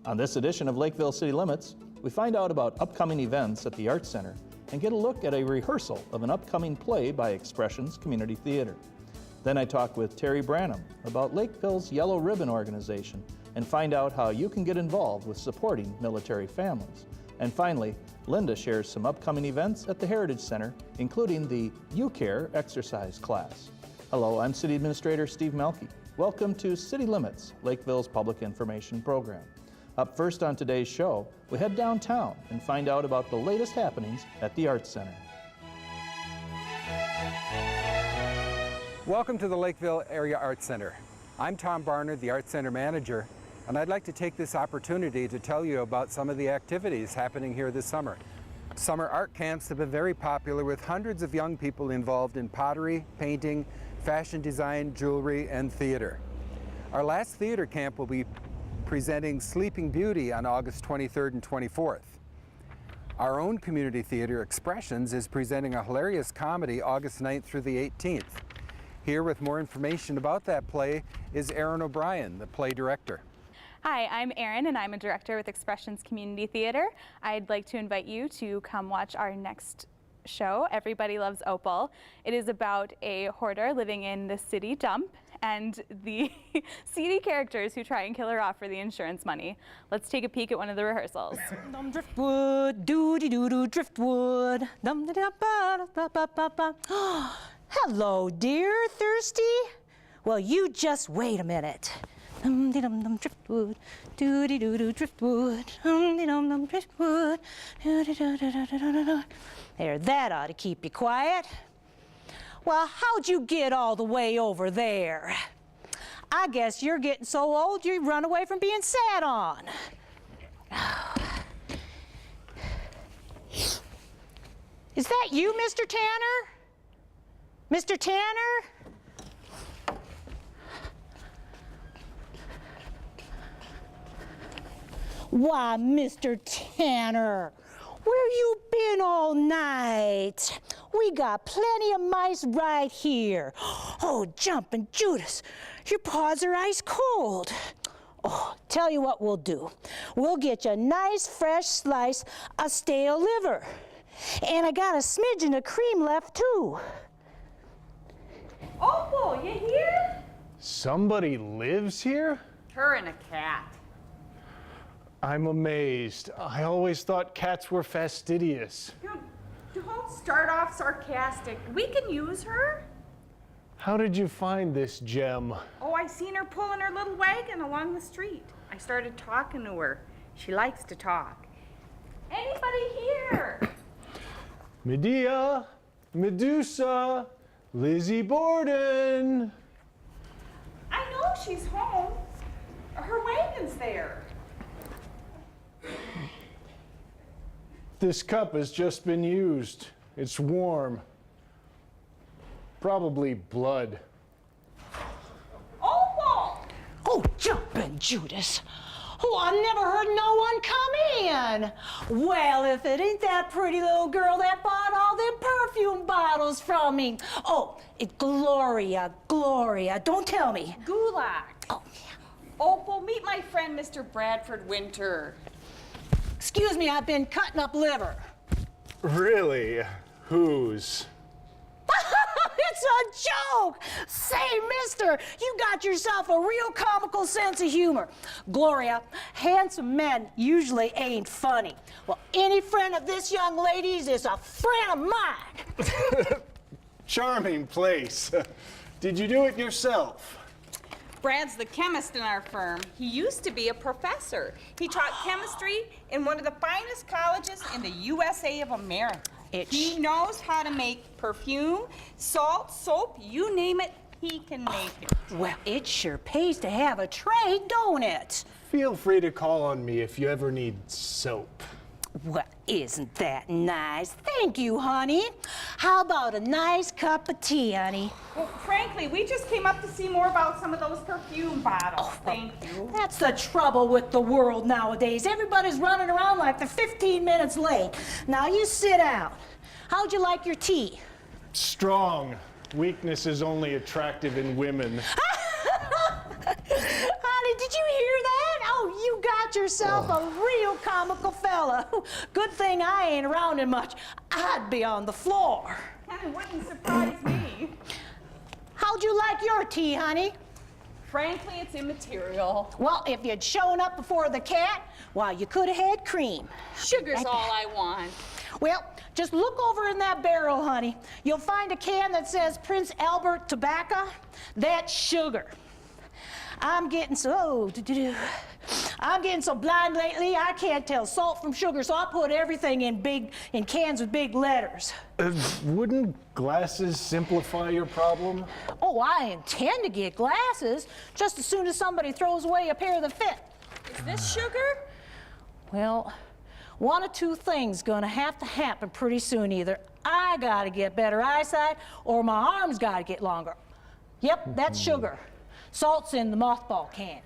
On this edition of Lakeville City Limits, we find out about upcoming events at the Arts Center and get a look at a rehearsal of an upcoming play by Expressions Community Theater. Then I talk with Terry Branham about Lakeville's Yellow Ribbon organization and find out how you can get involved with supporting military families. And finally, Linda shares some upcoming events at the Heritage Center, including the You Care exercise class. Hello, I'm City Administrator Steve Melke. Welcome to City Limits, Lakeville's public information program. Up first on today's show, we head downtown and find out about the latest happenings at the Arts Center. Welcome to the Lakeville Area Arts Center. I'm Tom Barnard, the Arts Center manager, and I'd like to take this opportunity to tell you about some of the activities happening here this summer. Summer art camps have been very popular with hundreds of young people involved in pottery, painting, fashion design, jewelry, and theater. Our last theater camp will be presenting Sleeping Beauty on August 23rd and 24th. Our own community theater, Expressions, is presenting a hilarious comedy August 9th through the 18th. Here with more information about that play is Erin O'Brien, the play director. Hi, I'm Erin and I'm a director with Expressions Community Theater. I'd like to invite you to come watch our next show, Everybody Loves Opal. It is about a hoarder living in the city dump and the seedy characters who try and kill her off for the insurance money. Let's take a peek at one of the rehearsals. Driftwood, doo-dee-doo-doo, driftwood. Hello, dear. Thirsty? Well, you just wait a minute. Dum-dee-dum-dum, driftwood, doo-dee-doo-doo, driftwood, dum-dee-dum-dum, driftwood, doo-dee-doo-doo-doo-doo-doo. There, that ought to keep you quiet. Well, how'd you get all the way over there? I guess you're getting so old you run away from being sat on. Is that you, Mr. Tanner? Mr. Tanner? Why, Mr. Tanner, where you been all night? We got plenty of mice right here. Oh, Jumpin' Judas, your paws are ice cold. Oh, tell you what we'll do. We'll get you a nice fresh slice of stale liver. And I got a smidgen of cream left too. Opal, you here? Somebody lives here? Her and a cat. I'm amazed. I always thought cats were fastidious. Don't start off sarcastic. We can use her. How did you find this gem? Oh, I seen her pulling her little wagon along the street. I started talking to her. She likes to talk. Anybody here? Medea, Medusa, Lizzie Borden. I know she's home. Her wagon's there. This cup has just been used. It's warm. Probably blood. Opal! Oh, Jumpin' Judas. Oh, I've never heard no one come in. Well, if it ain't that pretty little girl that bought all them perfume bottles from me. Oh, it's Gloria, Gloria. Don't tell me. Gulak. Oh, yeah. Opal, meet my friend, Mr. Bradford Winter. Excuse me, I've been cutting up liver. Really? Whose? It's a joke! Say, mister, you got yourself a real comical sense of humor. Gloria, handsome men usually ain't funny. Well, any friend of this young lady's is a friend of mine. Charming place. Did you do it yourself? Brad's the chemist in our firm. He used to be a professor. He taught chemistry in one of the finest colleges in the USA of America. He knows how to make perfume, salt, soap, you name it, he can make it. Well, it sure pays to have a trade, don't it? Feel free to call on me if you ever need soap. Well, isn't that nice? Thank you, honey. How about a nice cup of tea, honey? Well, frankly, we just came up to see more about some of those perfume bottles. Thank you. That's the trouble with the world nowadays. Everybody's running around like they're 15 minutes late. Now you sit down. How'd you like your tea? Strong. Weakness is only attractive in women. Honey, did you hear that? Oh, you got got yourself a real comical fella. Good thing I ain't around him much. I'd be on the floor. That wouldn't surprise me. How'd you like your tea, honey? Frankly, it's immaterial. Well, if you'd shown up before the cat, well, you could have had cream. Sugar's all I want. Well, just look over in that barrel, honey. You'll find a can that says Prince Albert Tobacco. That's sugar. I'm getting so blind lately, I can't tell salt from sugar, so I put everything in cans with big letters. Wouldn't glasses simplify your problem? Oh, I intend to get glasses just as soon as somebody throws away a pair that fit. Is this sugar? Well, one of two things gonna have to happen pretty soon. Either I gotta get better eyesight or my arms gotta get longer. Yep, that's sugar. Salt's in the mothball can.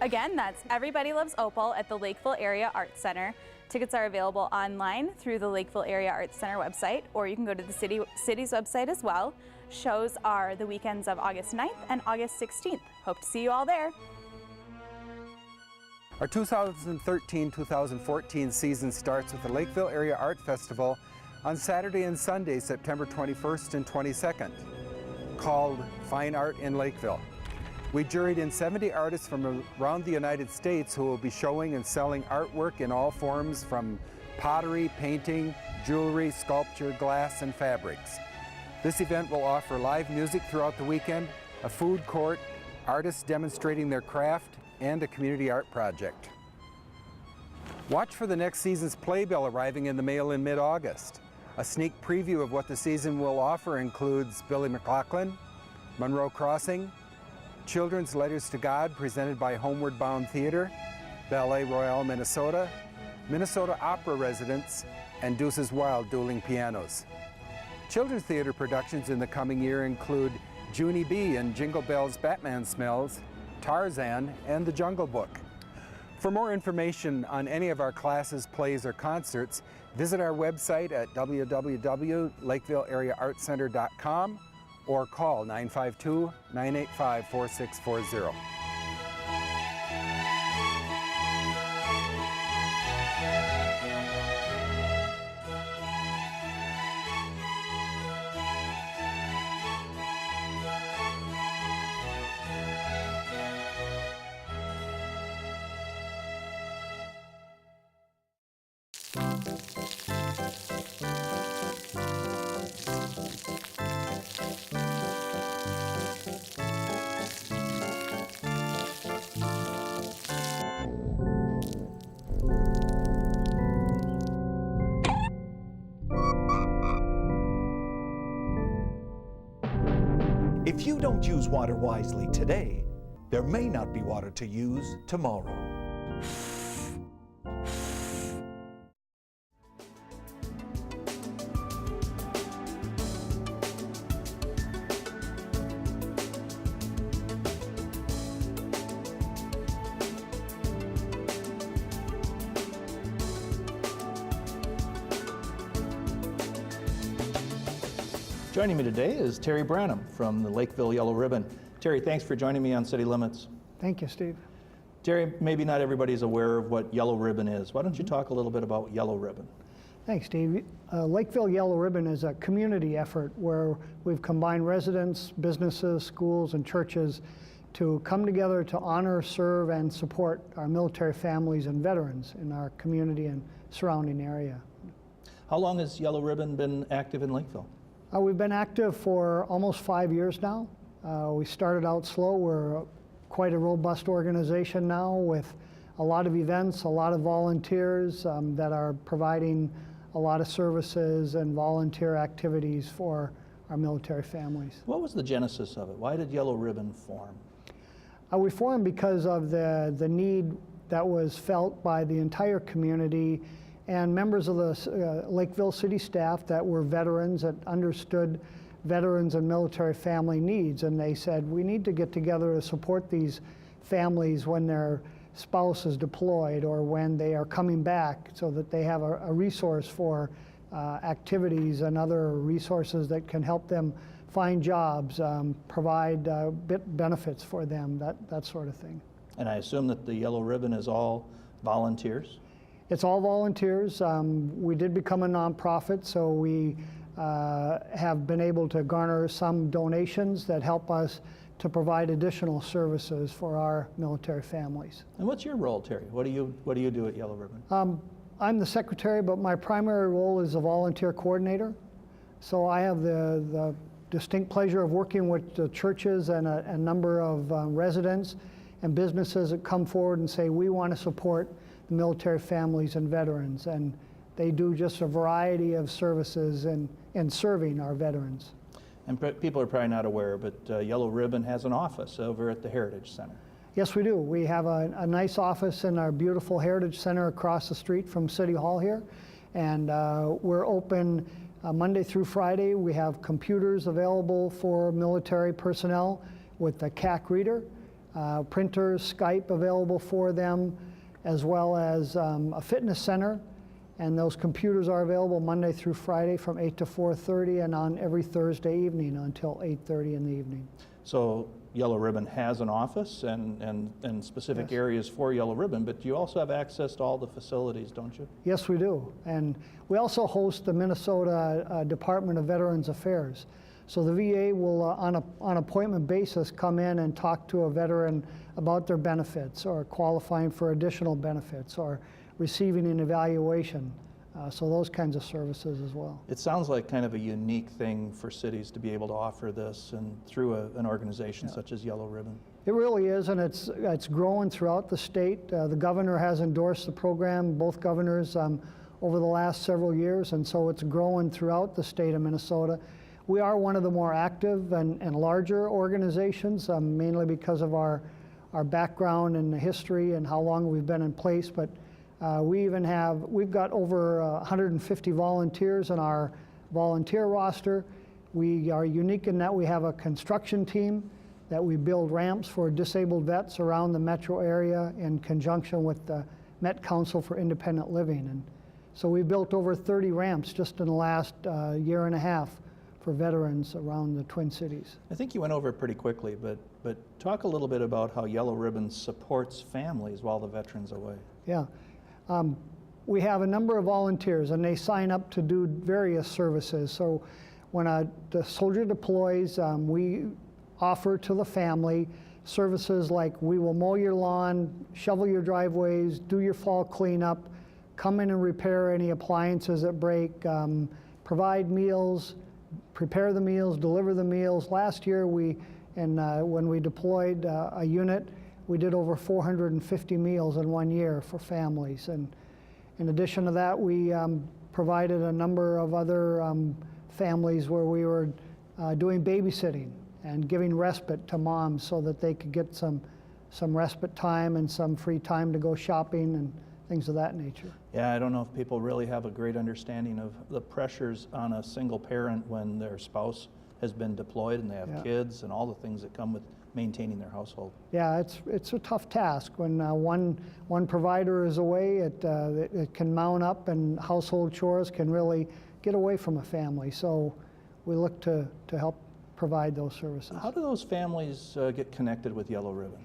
Again, that's Everybody Loves Opal at the Lakeville Area Arts Center. Tickets are available online through the Lakeville Area Arts Center website, or you can go to the city's website as well. Shows are the weekends of August 9th and August 16th. Hope to see you all there. Our 2013-2014 season starts with the Lakeville Area Art Festival on Saturday and Sunday, September 21st and 22nd, called Fine Art in Lakeville. We juried in 70 artists from around the United States who will be showing and selling artwork in all forms, from pottery, painting, jewelry, sculpture, glass, and fabrics. This event will offer live music throughout the weekend, a food court, artists demonstrating their craft, and a community art project. Watch for the next season's playbill arriving in the mail in mid-August. A sneak preview of what the season will offer includes Billy McLaughlin, Monroe Crossing, Children's Letters to God presented by Homeward Bound Theater, Ballet Royale Minnesota, Minnesota Opera Residents, and Deuces Wild Dueling Pianos. Children's theater productions in the coming year include Junie B. and Jingle Bells Batman Smells, Tarzan, and The Jungle Book. For more information on any of our classes, plays, or concerts, visit our website at www.lakevilleareaartcenter.com or call 952-985-4640. If you don't use water wisely today, there may not be water to use tomorrow. Joining me today is Terry Branham from the Lakeville Yellow Ribbon. Terry, thanks for joining me on City Limits. Thank you, Steve. Terry, maybe not everybody's aware of what Yellow Ribbon is. Why don't you talk a little bit about Yellow Ribbon? Thanks, Steve. Lakeville Yellow Ribbon is a community effort where we've combined residents, businesses, schools, and churches to come together to honor, serve, and support our military families and veterans in our community and surrounding area. How long has Yellow Ribbon been active in Lakeville? We've been active for almost 5 years now. We started out slow. We're quite a robust organization now with a lot of events, a lot of volunteers that are providing a lot of services and volunteer activities for our military families. What was the genesis of it? Why did Yellow Ribbon form? We formed because of the need that was felt by the entire community and members of the Lakeville city staff that were veterans, that understood veterans and military family needs. And they said, we need to get together to support these families when their spouse is deployed or when they are coming back, so that they have a resource for activities and other resources that can help them find jobs, provide benefits for them, that sort of thing. And I assume that the Yellow Ribbon is all volunteers? It's all volunteers. We did become a nonprofit, so we have been able to garner some donations that help us to provide additional services for our military families. And what's your role, Terry? What do you do at Yellow Ribbon? I'm the secretary, but my primary role is a volunteer coordinator. So I have the distinct pleasure of working with the churches and a number of residents and businesses that come forward and say, we want to support the military families and veterans. And they do just a variety of services in serving our veterans. And people are probably not aware, but Yellow Ribbon has an office over at the Heritage Center. Yes, we do. We have a nice office in our beautiful Heritage Center across the street from City Hall here. And we're open Monday through Friday. We have computers available for military personnel with the CAC reader, printers, Skype available for them, as well as a fitness center. And those computers are available Monday through Friday from 8 to 4:30 and on every Thursday evening until 8:30 in the evening. So Yellow Ribbon has an office and specific areas for Yellow Ribbon, but you also have access to all the facilities, don't you? Yes, we do. And we also host the Minnesota Department of Veterans Affairs. So the VA will, on appointment basis, come in and talk to a veteran about their benefits or qualifying for additional benefits or receiving an evaluation. So those kinds of services as well. It sounds like kind of a unique thing for cities to be able to offer this and through an organization such as Yellow Ribbon. It really is, and it's growing throughout the state. The governor has endorsed the program, both governors, over the last several years, and so it's growing throughout the state of Minnesota. We are one of the more active and larger organizations, mainly because of our background and the history and how long we've been in place, but we've got over 150 volunteers in our volunteer roster. We are unique in that we have a construction team that we build ramps for disabled vets around the metro area in conjunction with the Met Council for Independent Living. And so we built over 30 ramps just in the last year and a half for veterans around the Twin Cities. I think you went over it pretty quickly, but talk a little bit about how Yellow Ribbon supports families while the veteran's away. Yeah. We have a number of volunteers, and they sign up to do various services. So when the soldier deploys, we offer to the family services like we will mow your lawn, shovel your driveways, do your fall cleanup, come in and repair any appliances that break, provide meals, prepare the meals, deliver the meals. Last year, when we deployed a unit, we did over 450 meals in 1 year for families. And in addition to that, we provided a number of other families where we were doing babysitting and giving respite to moms so that they could get some respite time and some free time to go shopping and things of that nature. Yeah, I don't know if people really have a great understanding of the pressures on a single parent when their spouse has been deployed and they have kids and all the things that come with maintaining their household. Yeah, it's a tough task. When one provider is away, it can mount up, and household chores can really get away from a family. So we look to help provide those services. How do those families get connected with Yellow Ribbon?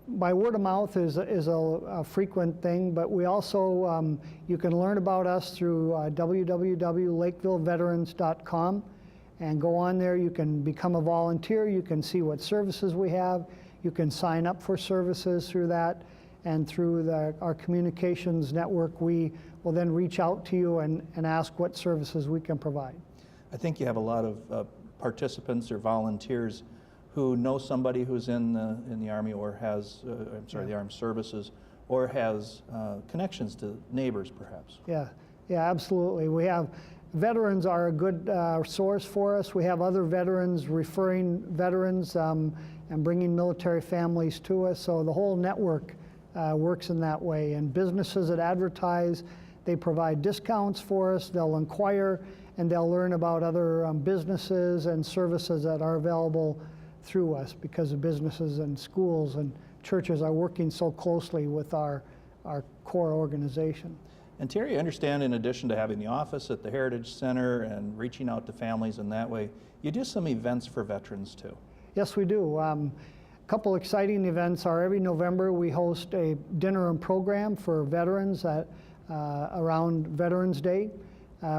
By word of mouth is a frequent thing, but we also, you can learn about us through www.lakevilleveterans.com. And go on there, you can become a volunteer, you can see what services we have, you can sign up for services through that, and through our communications network, we will then reach out to you and ask what services we can provide. I think you have a lot of participants or volunteers who know somebody who's in the Army or has, the Armed Services, or has connections to neighbors perhaps. Yeah, absolutely. We have veterans are a good source for us. We have other veterans referring veterans and bringing military families to us. So the whole network works in that way. And businesses that advertise, they provide discounts for us. They'll inquire and they'll learn about other businesses and services that are available through us because the businesses and schools and churches are working so closely with our core organization. And Terry, I understand in addition to having the office at the Heritage Center and reaching out to families in that way, you do some events for veterans too. Yes, we do. couple exciting events are every November we host a dinner and program for veterans around Veterans Day.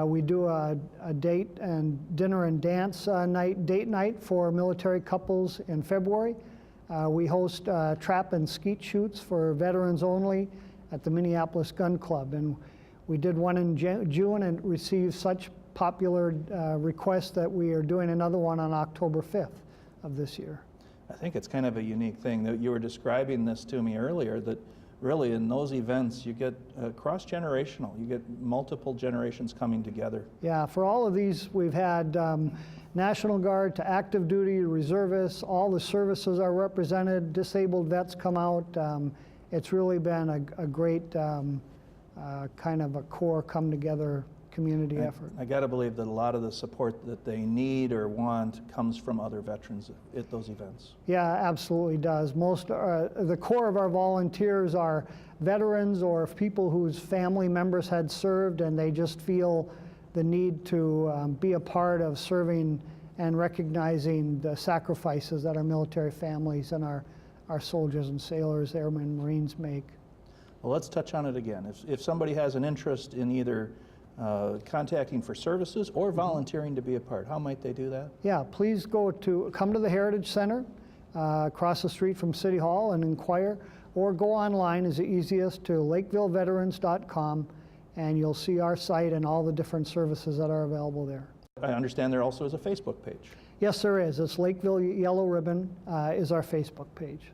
We do a date and dinner and dance date night for military couples in February. We host trap and skeet shoots for veterans only at the Minneapolis Gun Club. And we did one in June and received such popular requests that we are doing another one on October 5th of this year. I think it's kind of a unique thing that you were describing this to me earlier, that really in those events you get cross-generational, you get multiple generations coming together. Yeah, for all of these we've had National Guard to active duty, reservists, all the services are represented, disabled vets come out. It's really been a great kind of a core come together community effort. I got to believe that a lot of the support that they need or want comes from other veterans at those events. Yeah, absolutely does. The core of our volunteers are veterans or people whose family members had served and they just feel the need to be a part of serving and recognizing the sacrifices that our military families and our soldiers and sailors, airmen, and Marines make. Well, let's touch on it again. If somebody has an interest in either contacting for services or volunteering to be a part, how might they do that? Yeah, please come to the Heritage Center across the street from City Hall and inquire, or go online is the easiest to lakevilleveterans.com, and you'll see our site and all the different services that are available there. I understand there also is a Facebook page. Yes, there is. It's Lakeville Yellow Ribbon is our Facebook page.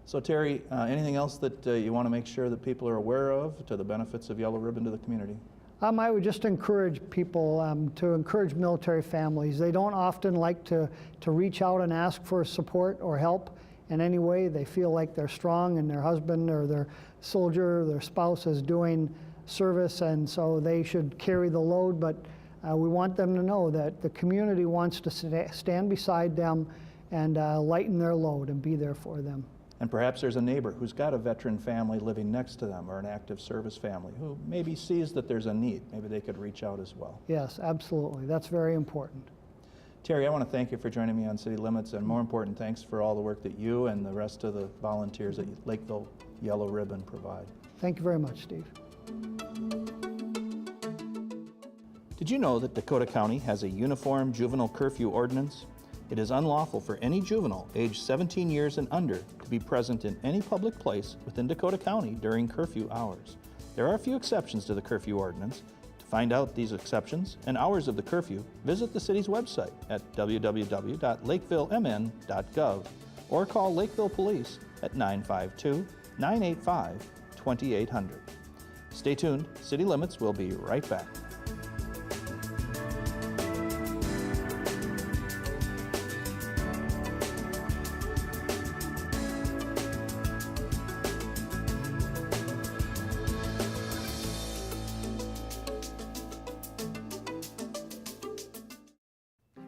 So Terry, anything else that you want to make sure that people are aware of to the benefits of Yellow Ribbon to the community? I would just encourage people to encourage military families. They don't often like to reach out and ask for support or help in any way. They feel like they're strong and their husband or their soldier or their spouse is doing service, and so they should carry the load. But we want them to know that the community wants to stand beside them and lighten their load and be there for them. And perhaps there's a neighbor who's got a veteran family living next to them or an active service family who maybe sees that there's a need. Maybe they could reach out as well. Yes, absolutely. That's very important. Terry, I want to thank you for joining me on City Limits, and more important, thanks for all the work that you and the rest of the volunteers at Lakeville Yellow Ribbon provide. Thank you very much, Steve. Did you know that Dakota County has a uniform juvenile curfew ordinance? It is unlawful for any juvenile aged 17 years and under to be present in any public place within Dakota County during curfew hours. There are a few exceptions to the curfew ordinance. To find out these exceptions and hours of the curfew, visit the city's website at www.lakevillemn.gov or call Lakeville Police at 952-985-2800. Stay tuned. City Limits will be right back.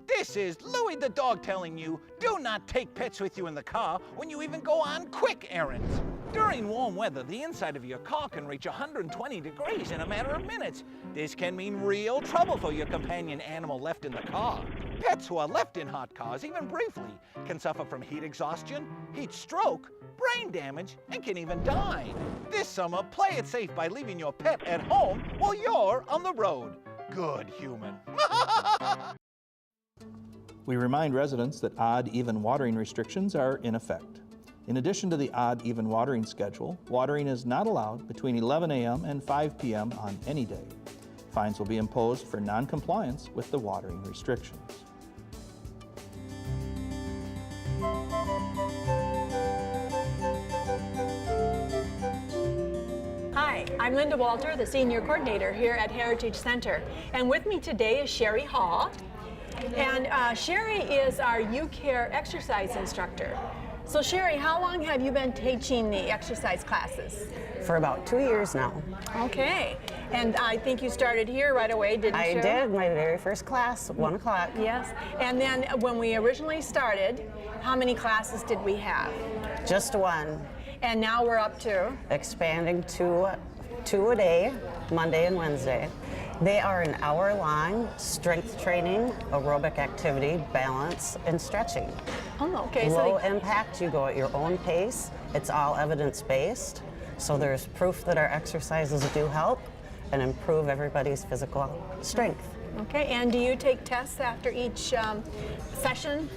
This is Louie the dog telling you, do not take pets with you in the car when you even go on quick errands. During warm weather, the inside of your car can reach 120 degrees in a matter of minutes. This can mean real trouble for your companion animal left in the car. Pets who are left in hot cars, even briefly, can suffer from heat exhaustion, heat stroke, brain damage, and can even die. This summer, play it safe by leaving your pet at home while you're on the road. Good human. We remind residents that odd-even watering restrictions are in effect. In addition to the odd-even watering schedule, watering is not allowed between 11 a.m. and 5 p.m. on any day. Fines will be imposed for non-compliance with the watering restrictions. Hi, I'm Linda Walter, the Senior Coordinator here at Heritage Center. And with me today is Sherry Hall. And Sherry is our U-Care exercise instructor. So Sherry, how long have you been teaching the exercise classes? For about 2 years now. Okay. And I think you started here right away, didn't you? I did, my very first class, 1 o'clock. Yes. And then when we originally started, how many classes did we have? Just one. And now we're up to? Expanding to 2 a day, Monday and Wednesday. They are an hour long strength training, aerobic activity, balance, and stretching. Oh, okay. Low impact, you go at your own pace. It's all evidence-based. So there's proof that our exercises do help and improve everybody's physical strength. Okay, and do you take tests after each session?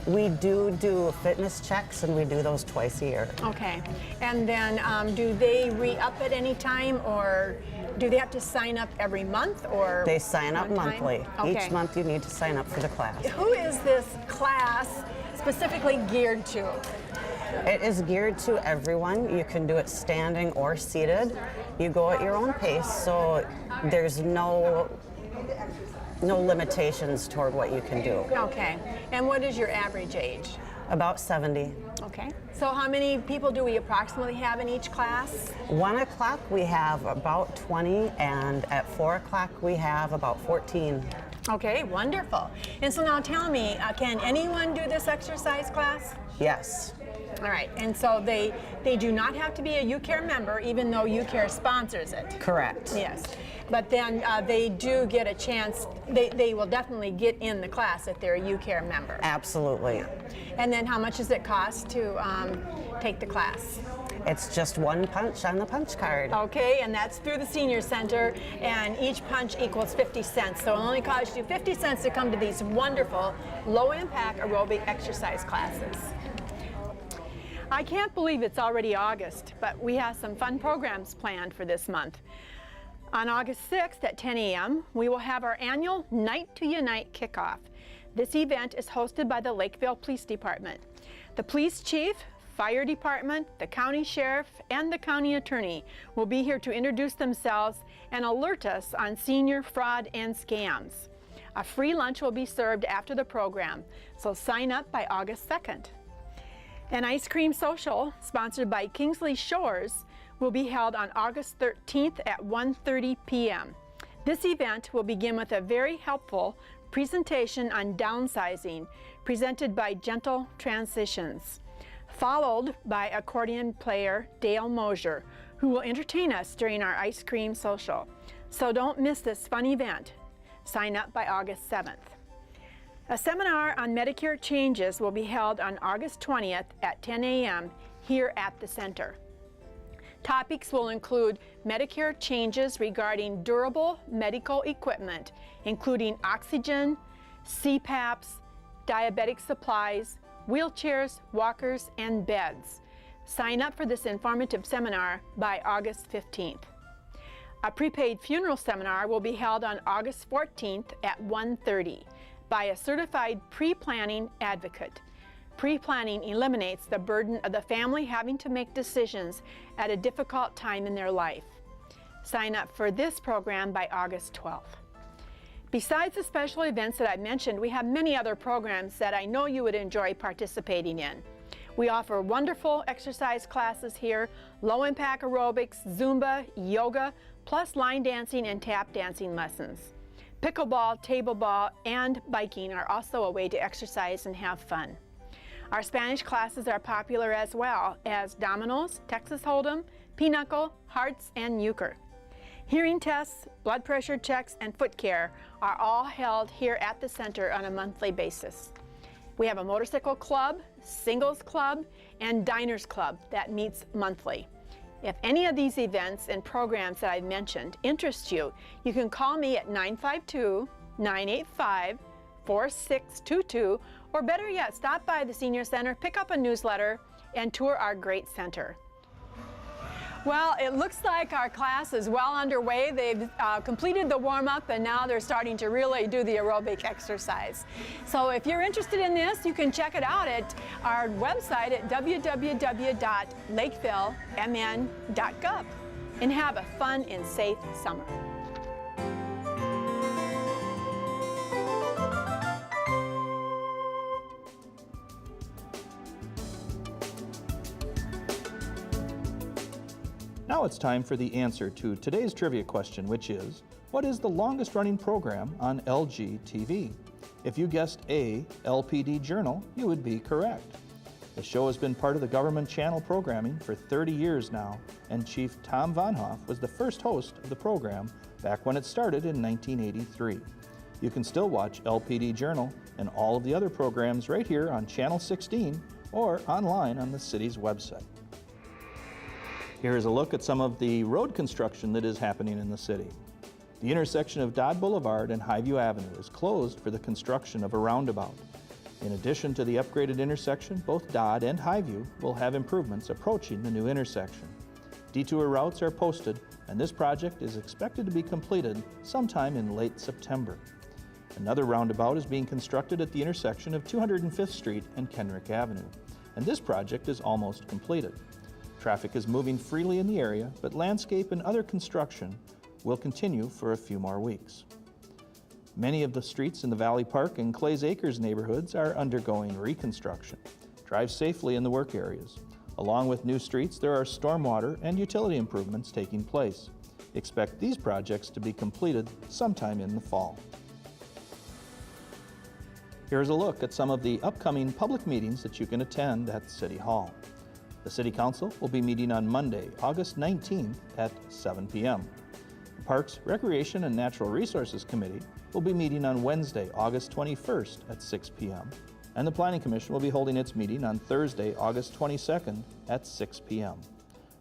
We do fitness checks, and we do those twice a year. Okay, and then do they re-up at any time, or do they have to sign up every month, or? They sign up one time? monthly. Okay. Each month you need to sign up for the class. Who is this class specifically geared to? It is geared to everyone. You can do it standing or seated. You go at your own pace, so there's no limitations toward what you can do. Okay, and what is your average age? About 70. Okay, so how many people do we approximately have in each class? 1 o'clock we have about 20, and at 4 o'clock we have about 14. Okay, wonderful. And so now tell me, can anyone do this exercise class? Yes. All right, and so they do not have to be a UCare member, even though UCare sponsors it. Correct. Yes, but then they do get a chance, they will definitely get in the class if they're a UCare member. Absolutely. And then how much does it cost to take the class? It's just one punch on the punch card. Okay, and that's through the senior center, and each punch equals 50 cents. So it only costs you 50 cents to come to these wonderful low-impact aerobic exercise classes. I can't believe it's already August, but we have some fun programs planned for this month. On August 6th at 10 a.m., we will have our annual Night to Unite kickoff. This event is hosted by the Lakeville Police Department. The police chief, fire department, the county sheriff, and the county attorney will be here to introduce themselves and alert us on senior fraud and scams. A free lunch will be served after the program, so sign up by August 2nd. An ice cream social, sponsored by Kingsley Shores, will be held on August 13th at 1:30 p.m. This event will begin with a very helpful presentation on downsizing, presented by Gentle Transitions, followed by accordion player Dale Mosier, who will entertain us during our ice cream social. So don't miss this fun event. Sign up by August 7th. A seminar on Medicare changes will be held on August 20th at 10 a.m. here at the center. Topics will include Medicare changes regarding durable medical equipment, including oxygen, CPAPs, diabetic supplies, wheelchairs, walkers, and beds. Sign up for this informative seminar by August 15th. A prepaid funeral seminar will be held on August 14th at 1:30 by a certified pre-planning advocate. Pre-planning eliminates the burden of the family having to make decisions at a difficult time in their life. Sign up for this program by August 12th. Besides the special events that I mentioned, we have many other programs that I know you would enjoy participating in. We offer wonderful exercise classes here, low-impact aerobics, Zumba, yoga, plus line dancing and tap dancing lessons. Pickleball, table ball, and biking are also a way to exercise and have fun. Our Spanish classes are popular as well as dominoes, Texas Hold'em, pinochle, hearts, and euchre. Hearing tests, blood pressure checks, and foot care are all held here at the center on a monthly basis. We have a motorcycle club, singles club, and diners club that meets monthly. If any of these events and programs that I've mentioned interest you, you can call me at 952-985-4622, or better yet, stop by the Senior Center, pick up a newsletter, and tour our great center. Well, it looks like our class is well underway. They've completed the warm-up, and now they're starting to really do the aerobic exercise. So if you're interested in this, you can check it out at our website at www.lakeville.mn.gov, and have a fun and safe summer. Now it's time for the answer to today's trivia question, which is, what is the longest running program on LG TV? If you guessed A, LPD Journal, you would be correct. The show has been part of the government channel programming for 30 years now, and Chief Tom Von Hoff was the first host of the program back when it started in 1983. You can still watch LPD Journal and all of the other programs right here on Channel 16 or online on the city's website. Here is a look at some of the road construction that is happening in the city. The intersection of Dodd Boulevard and Highview Avenue is closed for the construction of a roundabout. In addition to the upgraded intersection, both Dodd and Highview will have improvements approaching the new intersection. Detour routes are posted, and this project is expected to be completed sometime in late September. Another roundabout is being constructed at the intersection of 205th Street and Kenrick Avenue, and this project is almost completed. Traffic is moving freely in the area, but landscape and other construction will continue for a few more weeks. Many of the streets in the Valley Park and Clay's Acres neighborhoods are undergoing reconstruction. Drive safely in the work areas. Along with new streets, there are stormwater and utility improvements taking place. Expect these projects to be completed sometime in the fall. Here's a look at some of the upcoming public meetings that you can attend at City Hall. The City Council will be meeting on Monday, August 19th at 7 p.m. The Parks, Recreation, and Natural Resources Committee will be meeting on Wednesday, August 21st at 6 p.m. And the Planning Commission will be holding its meeting on Thursday, August 22nd at 6 p.m.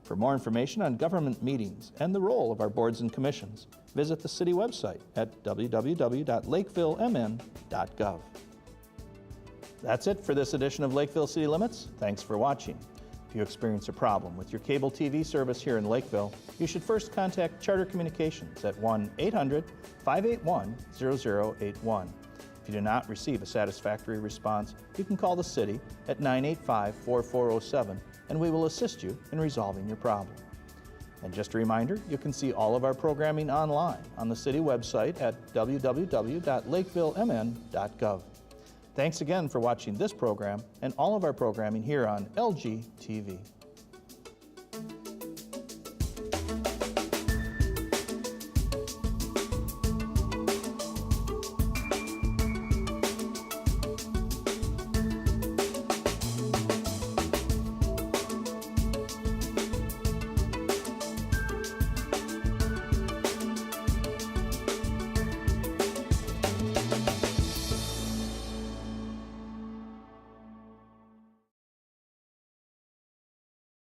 For more information on government meetings and the role of our boards and commissions, visit the city website at www.lakevillemn.gov. That's it for this edition of Lakeville City Limits. Thanks for watching. If you experience a problem with your cable TV service here in Lakeville, you should first contact Charter Communications at 1-800-581-0081. If you do not receive a satisfactory response, you can call the city at 985-4407 and we will assist you in resolving your problem. And just a reminder, you can see all of our programming online on the city website at www.lakevillemn.gov. Thanks again for watching this program and all of our programming here on LG TV.